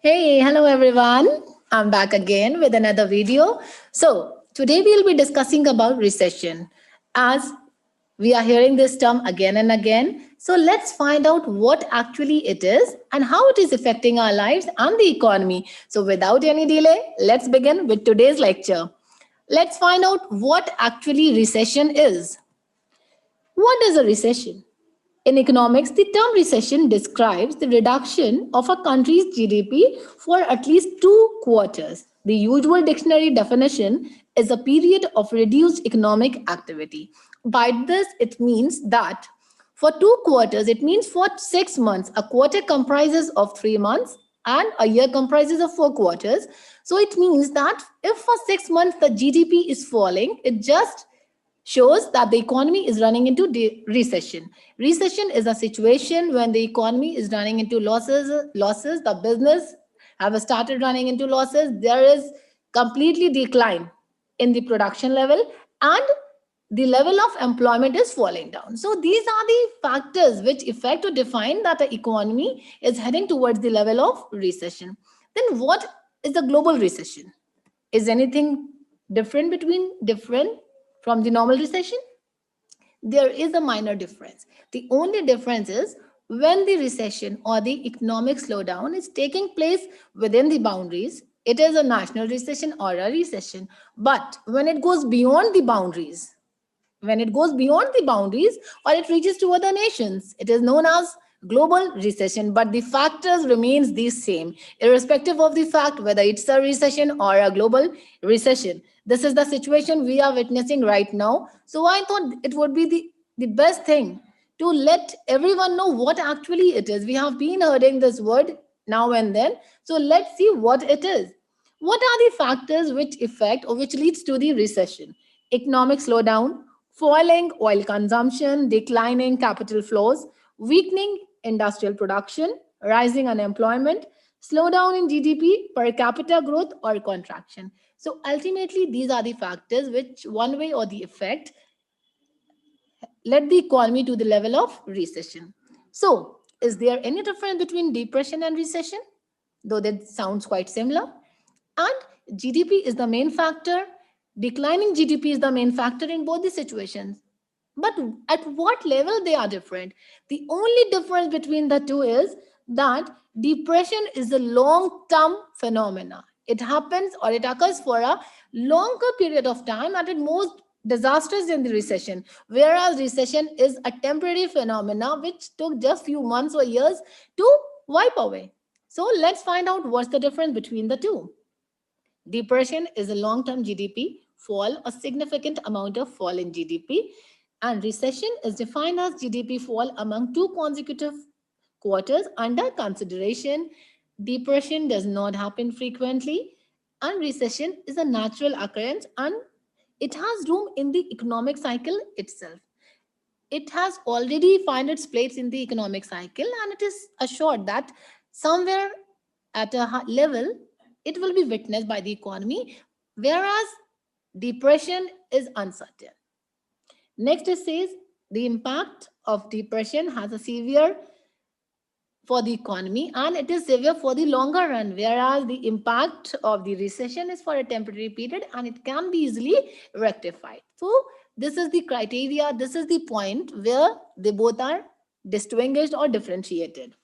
Hey, hello everyone. I'm back again with another video. So, today we'll be discussing about recession as we are hearing this term again and again. So, let's find out what actually it is and how it is affecting our lives and the economy. So, without any delay, let's begin with today's lecture. Let's find out what actually recession is. What is a recession? In economics, the term recession describes the reduction of a country's GDP for at least 2 quarters. The usual dictionary definition is a period of reduced economic activity. By this, it means that for 2 quarters, it means for 6 months, a quarter comprises of 3 months and a year comprises of 4 quarters. So it means that if for 6 months the GDP is falling, it just shows that the economy is running into recession. Recession is a situation when the economy is running into losses, the business have started running into losses, there is completely decline in the production level, and the level of employment is falling down. So these are the factors which affect or define that the economy is heading towards the level of recession. Then what is the global recession? Is anything different from the normal recession? There is a minor difference. The only difference is when the recession or the economic slowdown is taking place within the boundaries, it is a national recession or a recession. But when it goes beyond the boundaries, or it reaches to other nations, it is known as global recession, but the factors remains the same irrespective of the fact whether it's a recession or a global recession. This is the situation we are witnessing right now. So I thought it would be the best thing to let everyone know what actually it is. We have been hearing this word now and then, so let's see what it is. What are the factors which affect or which leads to the recession? Economic slowdown, falling oil consumption, declining capital flows, weakening industrial production, rising unemployment, slowdown in GDP, per capita growth, or contraction. So ultimately, these are the factors which, one way or the effect, led the economy to the level of recession. So, is there any difference between depression and recession? Though that sounds quite similar. And GDP is the main factor. Declining GDP is the main factor in both the situations. But at what level they are different? The only difference between the two is that depression is a long-term phenomena. It happens or it occurs for a longer period of time and it most disastrous than the recession. Whereas recession is a temporary phenomena which took just few months or years to wipe away. So let's find out what's the difference between the two. Depression is a long-term GDP fall, a significant amount of fall in GDP, and recession is defined as GDP fall among 2 consecutive quarters under consideration. Depression does not happen frequently, and recession is a natural occurrence and it has room in the economic cycle itself. It has already found its place in the economic cycle and it is assured that somewhere at a level it will be witnessed by the economy, whereas depression is uncertain. Next, it says the impact of depression has a severe for the economy and it is severe for the longer run, whereas the impact of the recession is for a temporary period and it can be easily rectified. So this is the criteria, this is the point where they both are distinguished or differentiated.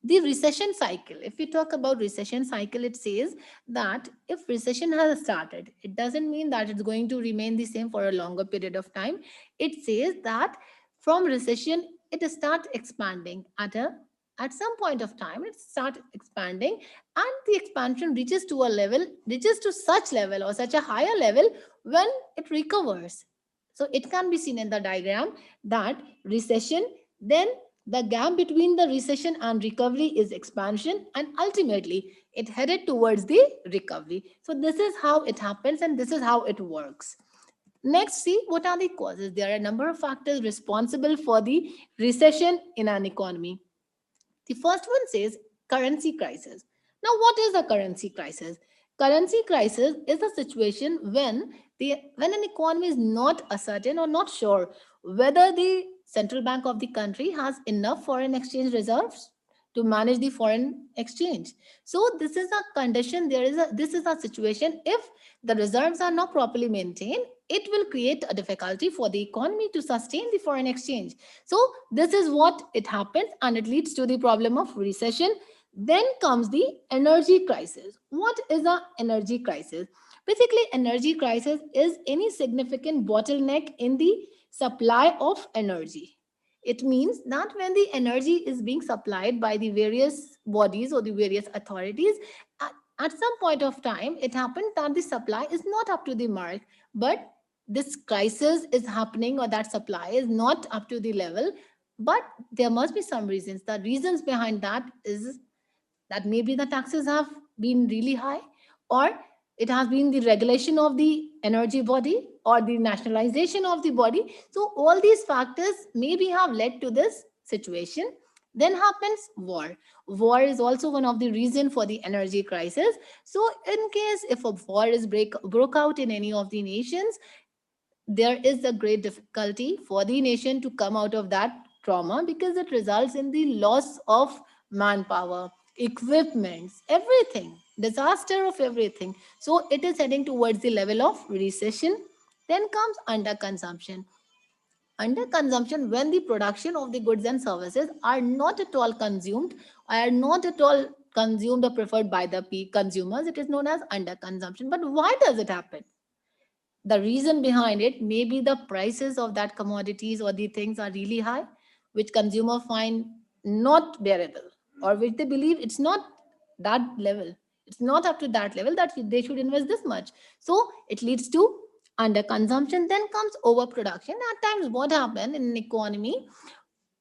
The recession cycle, if we talk about recession cycle, it says that if recession has started, it doesn't mean that it's going to remain the same for a longer period of time. It says that from recession it start expanding at some point of time, it start expanding and the expansion reaches to such level or such a higher level when it recovers. So it can be seen in the diagram that recession, then the gap between the recession and recovery is expansion, and ultimately it headed towards the recovery. So this is how it happens and this is how it works. Next, see what are the causes. There are a number of factors responsible for the recession in an economy. The first one says currency crisis. Now, what is a currency crisis? Currency crisis is a situation when an economy is not certain or not sure whether the central bank of the country has enough foreign exchange reserves to manage the foreign exchange. So this is a condition, this is a situation. If the reserves are not properly maintained, it will create a difficulty for the economy to sustain the foreign exchange. So this is what it happens, and it leads to the problem of recession. Then comes the energy crisis. What is a energy crisis? Basically, energy crisis is any significant bottleneck in the supply of energy. It means that when the energy is being supplied by the various bodies or the various authorities, at, at some point of time, it happened that the supply is not up to the mark, but this crisis is happening, or that supply is not up to the level. But there must be some reasons. The reasons behind that is that maybe the taxes have been really high, or it has been the regulation of the energy body, or the nationalization of the body. So all these factors maybe have led to this situation. Then happens war. War is also one of the reason for the energy crisis. So in case if a war is broke out in any of the nations, there is a great difficulty for the nation to come out of that trauma, because it results in the loss of manpower, equipments, everything, disaster of everything. So it is heading towards the level of recession. Then comes underconsumption. Underconsumption, when the production of the goods and services are not at all consumed, are not at all consumed or preferred by the consumers, it is known as underconsumption. But why does it happen? The reason behind it may be the prices of that commodities or the things are really high, which consumer find not bearable, or which they believe it's not that level, it's not up to that level that they should invest this much. So it leads to under consumption. Then comes overproduction. At times what happen in an economy,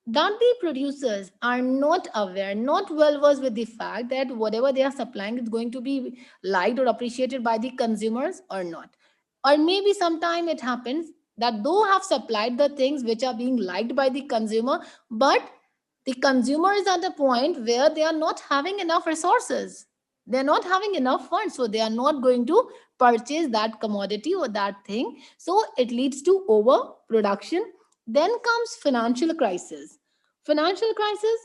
that the producers are not aware, not well versed with the fact that whatever they are supplying is going to be liked or appreciated by the consumers or not. Or maybe sometime it happens that though have supplied the things which are being liked by the consumer, but the consumer is at a point where they are not having enough resources. They're not having enough funds, so they are not going to purchase that commodity or that thing. So it leads to overproduction. Then comes financial crisis. Financial crisis,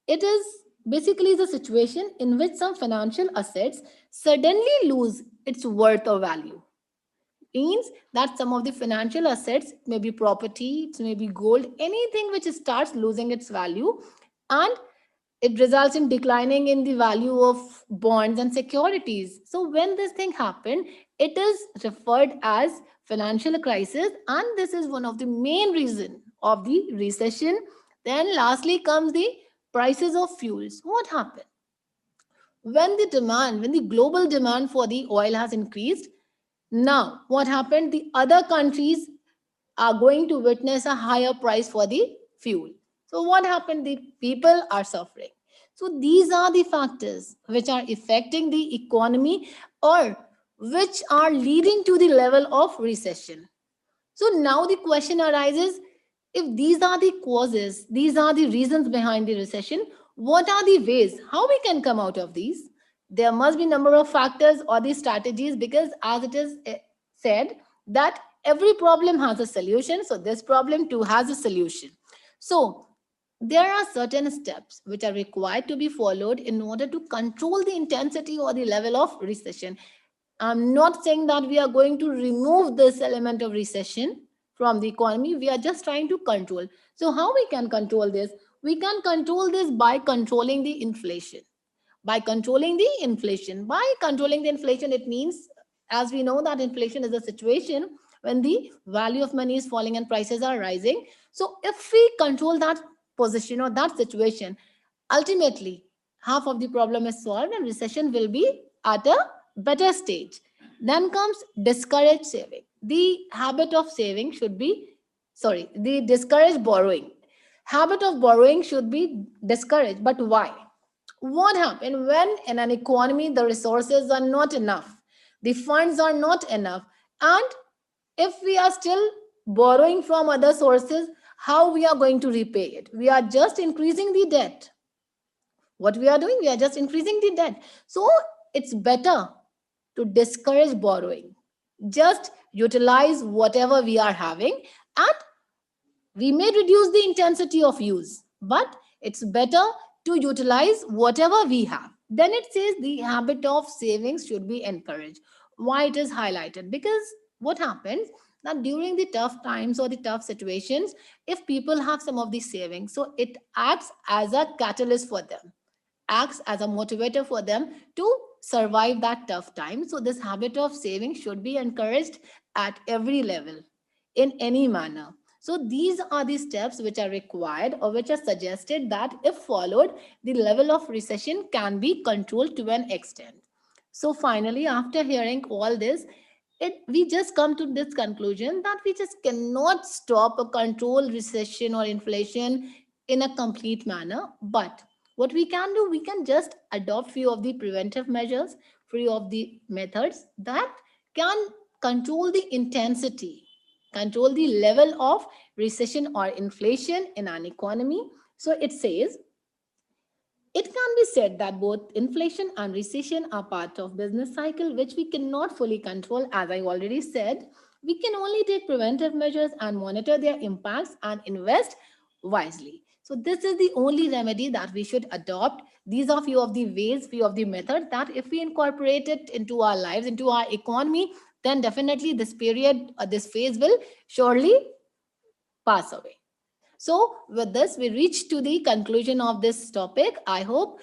it is basically the situation in which some financial assets suddenly lose its worth or value. Means that some of the financial assets, maybe property, it may be gold, anything which starts losing its value, and it results in declining in the value of bonds and securities. So when this thing happened, it is referred as financial crisis, and this is one of the main reason of the recession. Then lastly comes the prices of fuels. What happened? When the global demand for the oil has increased, now what happened? The other countries are going to witness a higher price for the fuel. So what happened? The people are suffering. So these are the factors which are affecting the economy, or which are leading to the level of recession. So now the question arises, if these are the causes, these are the reasons behind the recession, what are the ways how we can come out of these? There must be number of factors or the strategies, because as it is said that every problem has a solution, so this problem too has a solution. So there are certain steps which are required to be followed in order to control the intensity or the level of recession. I'm not saying that we are going to remove this element of recession from the economy. We are just trying to control. So, how we can control this? We can control this by controlling the inflation. By controlling the inflation, it means, as we know, that inflation is a situation when the value of money is falling and prices are rising. So, if we control that position or that situation, ultimately half of the problem is solved and recession will be at a better stage. Then comes discourage saving. The habit of saving should be, sorry, the discourage borrowing. Habit of borrowing should be discouraged. But why? What happens when in an economy the resources are not enough, the funds are not enough, and if we are still borrowing from other sources, how we are going to repay it? We are just increasing the debt. What we are doing, we are just increasing the debt. So it's better to discourage borrowing. Just utilize whatever we are having, and we may reduce the intensity of use, but it's better to utilize whatever we have. Then it says the habit of savings should be encouraged. Why it is highlighted? Because what happens that during the tough times or the tough situations, if people have some of these savings, so it acts as a catalyst for them, acts as a motivator for them to survive that tough time. So this habit of saving should be encouraged at every level, in any manner. So these are the steps which are required or which are suggested that if followed, the level of recession can be controlled to an extent. So finally, after hearing all this, we just come to this conclusion that we just cannot stop or control recession or inflation in a complete manner. But what we can do, we can just adopt few of the preventive measures, few of the methods that can control the intensity, control the level of recession or inflation in an economy. So it says, it can be said that both inflation and recession are part of business cycle which we cannot fully control. As I already said, we can only take preventive measures and monitor their impacts and invest wisely. So this is the only remedy that we should adopt. These are few of the ways, few of the methods that if we incorporate it into our lives, into our economy, then definitely this period, this phase will surely pass away. So, with this, we reach to the conclusion of this topic. I hope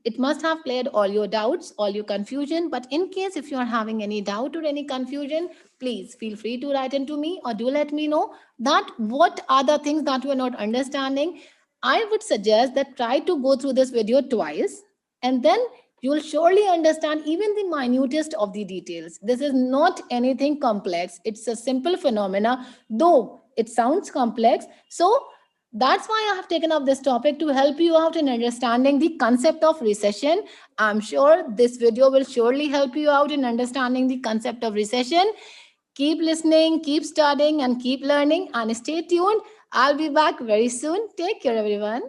it must have cleared all your doubts, all your confusion. But in case if you are having any doubt or any confusion, please feel free to write into me or do let me know that what are the things that you are not understanding. I would suggest that try to go through this video twice, and then you'll surely understand even the minutest of the details. This is not anything complex. It's a simple phenomena, though it sounds complex. So that's why I have taken up this topic to help you out in understanding the concept of recession. I'm sure this video will surely help you out in understanding the concept of recession. Keep listening, keep studying, and keep learning, and stay tuned. I'll be back very soon. Take care, everyone.